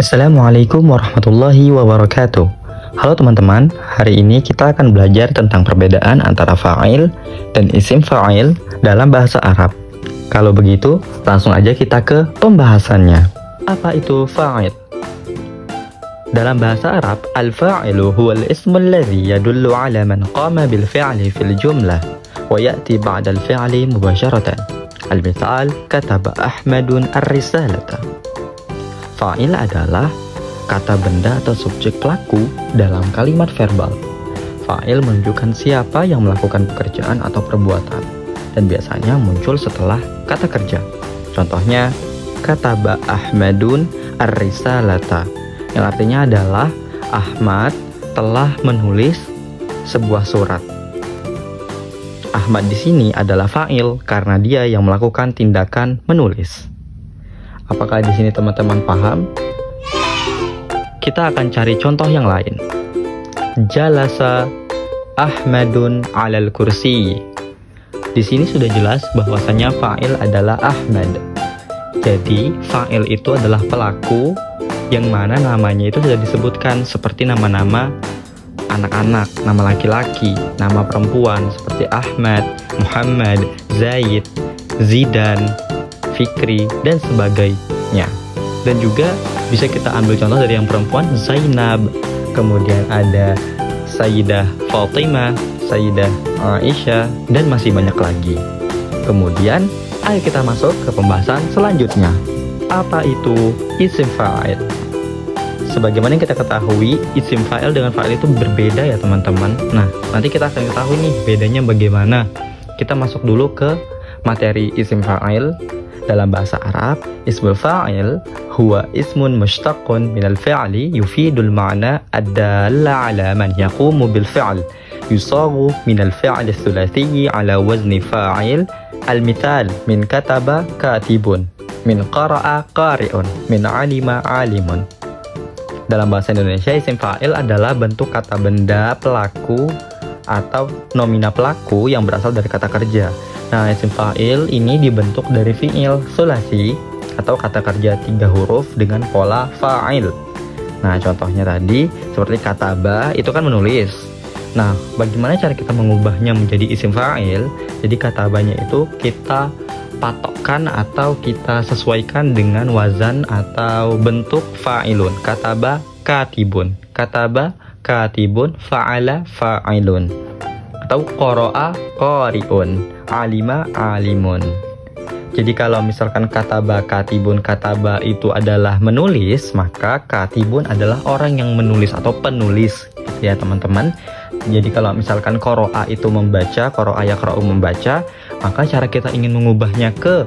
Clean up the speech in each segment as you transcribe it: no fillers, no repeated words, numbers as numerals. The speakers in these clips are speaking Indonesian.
Assalamualaikum warahmatullahi wabarakatuh. Halo teman-teman, hari ini kita akan belajar tentang perbedaan antara fa'il dan isim fa'il dalam bahasa Arab. Kalau begitu, langsung aja kita ke pembahasannya. Apa itu fa'il? Dalam bahasa Arab, al-fa'ilu huwa al-ismu alladhi yadullu ala man qama bil-fi'li fil jumlah wa ya'ti ba'da al-fi'li mubasharatan. Al-mithal, kataba Ahmadun ar-risalata. Fa'il adalah kata benda atau subjek pelaku dalam kalimat verbal. Fa'il menunjukkan siapa yang melakukan pekerjaan atau perbuatan dan biasanya muncul setelah kata kerja. Contohnya, kataba Ahmadun ar-risalata, yang artinya adalah Ahmad telah menulis sebuah surat. Ahmad di sini adalah fa'il karena dia yang melakukan tindakan menulis. Apakah di sini teman-teman paham? Kita akan cari contoh yang lain. Jalasa Ahmadun 'alal kursi. Di sini sudah jelas bahwasanya fa'il adalah Ahmad. Jadi, fa'il itu adalah pelaku yang mana namanya itu sudah disebutkan seperti nama-nama anak-anak, nama laki-laki, nama perempuan seperti Ahmad, Muhammad, Zaid, Zidan, Fikri, dan sebagainya. Dan juga bisa kita ambil contoh dari yang perempuan, Zainab, kemudian ada Sayyidah Fatimah, Sayyidah Aisyah, dan masih banyak lagi. Kemudian, ayo kita masuk ke pembahasan selanjutnya. Apa itu isim fa'il? Sebagaimana yang kita ketahui, isim fa'il dengan fa'il itu berbeda ya teman-teman. Nah, nanti kita akan ketahui nih bedanya bagaimana. Kita masuk dulu ke materi isim fa'il. Dalam bahasa Arab, ismul fa'il huwa ismun mushtaqun minal fi'li yufidul ma'na ad-dalla ala man yaqumu bil fi'l yusagu minal fi'l thulathi ala wazni fa'il. Al-mithal min kataba katibun, min qara'a qari'un, min alima alimun. Dalam bahasa Indonesia, isim fa'il adalah bentuk kata benda pelaku atau nomina pelaku yang berasal dari kata kerja. Nah, isim fa'il ini dibentuk dari fi'il sulasi atau kata kerja 3 huruf dengan pola fa'il. Nah, contohnya tadi seperti kataba itu kan menulis. Nah, bagaimana cara kita mengubahnya menjadi isim fa'il? Jadi katabanya itu kita patokkan atau kita sesuaikan dengan wazan atau bentuk fa'ilun. Kataba katibun, kataba katibun, fa'ala fa'ilun, atau qara'a qari'un, alima alimun. Jadi kalau misalkan kataba katibun, kataba itu adalah menulis, maka katibun adalah orang yang menulis atau penulis ya teman-teman. Jadi kalau misalkan qara'a itu membaca, qara'a yaqra'u membaca, maka cara kita ingin mengubahnya ke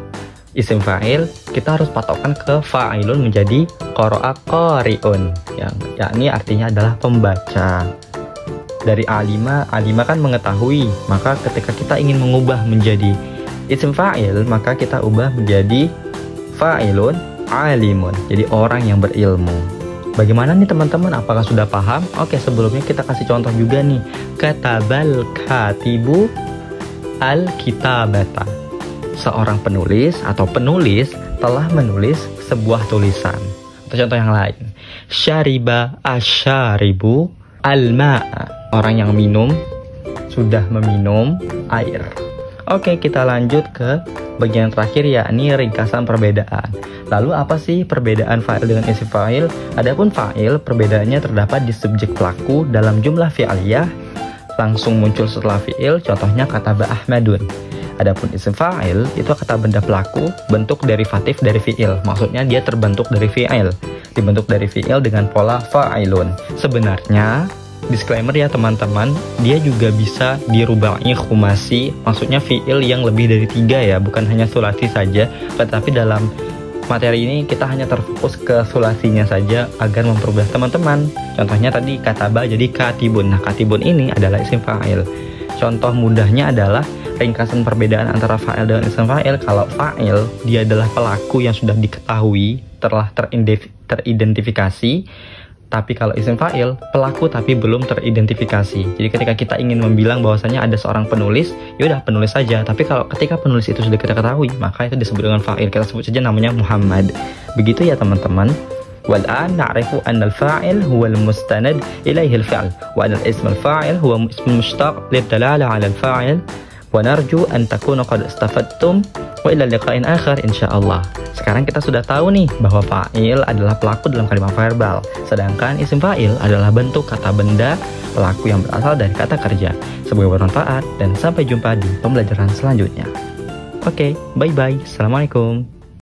isim fa'il, kita harus patokkan ke fa'ilun menjadi qara'a qari'un, yang yakni artinya adalah pembaca. Dari alima, alima kan mengetahui, maka ketika kita ingin mengubah menjadi isim fa'il, maka kita ubah menjadi fa'ilun alimun, jadi orang yang berilmu. Bagaimana nih teman-teman, apakah sudah paham? Oke, sebelumnya kita kasih contoh juga nih. Katabal katibu al-kitabata. Seorang penulis atau penulis telah menulis sebuah tulisan. Atau contoh yang lain. Syariba asyaribu al-ma'a. Orang yang minum sudah meminum air. Oke, kita lanjut ke bagian terakhir, yakni ringkasan perbedaan. Lalu apa sih perbedaan fa'il dengan isim fa'il? Adapun fa'il, perbedaannya terdapat di subjek pelaku dalam jumlah fi'aliyah langsung muncul setelah fi'il, contohnya kataba Ahmadun. Adapun isim fa'il itu kata benda pelaku, bentuk derivatif dari fi'il. Maksudnya dia terbentuk dari fi'il, dibentuk dari fi'il dengan pola fa'ilun. Sebenarnya disclaimer ya teman-teman, dia juga bisa dirubai khumasi, maksudnya fi'il yang lebih dari 3 ya, bukan hanya sulasi saja. Tetapi dalam materi ini kita hanya terfokus ke sulasinya saja agar mempermudah teman-teman. Contohnya tadi kataba jadi katibun. Nah, katibun ini adalah isim fa'il. Contoh mudahnya adalah ringkasan perbedaan antara fa'il dengan isim fa'il. Kalau fa'il, dia adalah pelaku yang sudah diketahui, telah teridentifikasi. Tapi kalau isim fa'il, pelaku tapi belum teridentifikasi. Jadi ketika kita ingin membilang bahwasanya ada seorang penulis, yaudah penulis saja. Tapi kalau ketika penulis itu sudah kita ketahui, maka itu disebut dengan fa'il. Kita sebut saja namanya Muhammad. Begitu ya teman-teman. والآن نعرف أن الفاعل هو المستند إليه الفعل، وأن الاسم الفاعل هو اسم مشتق للدلالة على الفاعل. ونرجو أن تكونوا قد استفدتم، وإلى لقاء آخر إن شاء الله. Sekarang kita sudah tahu nih bahwa fa'il adalah pelaku dalam kalimat verbal, sedangkan isim fa'il adalah bentuk kata benda pelaku yang berasal dari kata kerja. Semoga bermanfaat dan sampai jumpa di pembelajaran selanjutnya. Oke, bye-bye. Assalamualaikum.